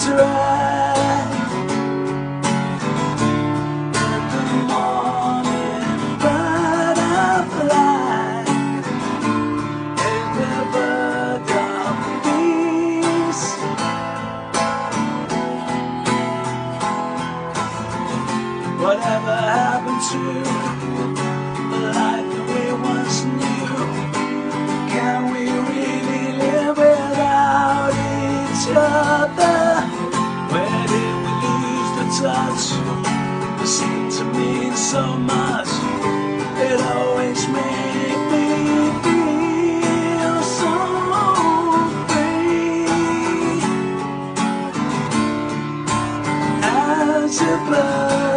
drive. And the morning butterfly is the bird of peace. Whatever happened to the life that we once knew? Can we really live without each other? Where did we lose the touch that seemed to mean so much? It always made me feel so free. As it blows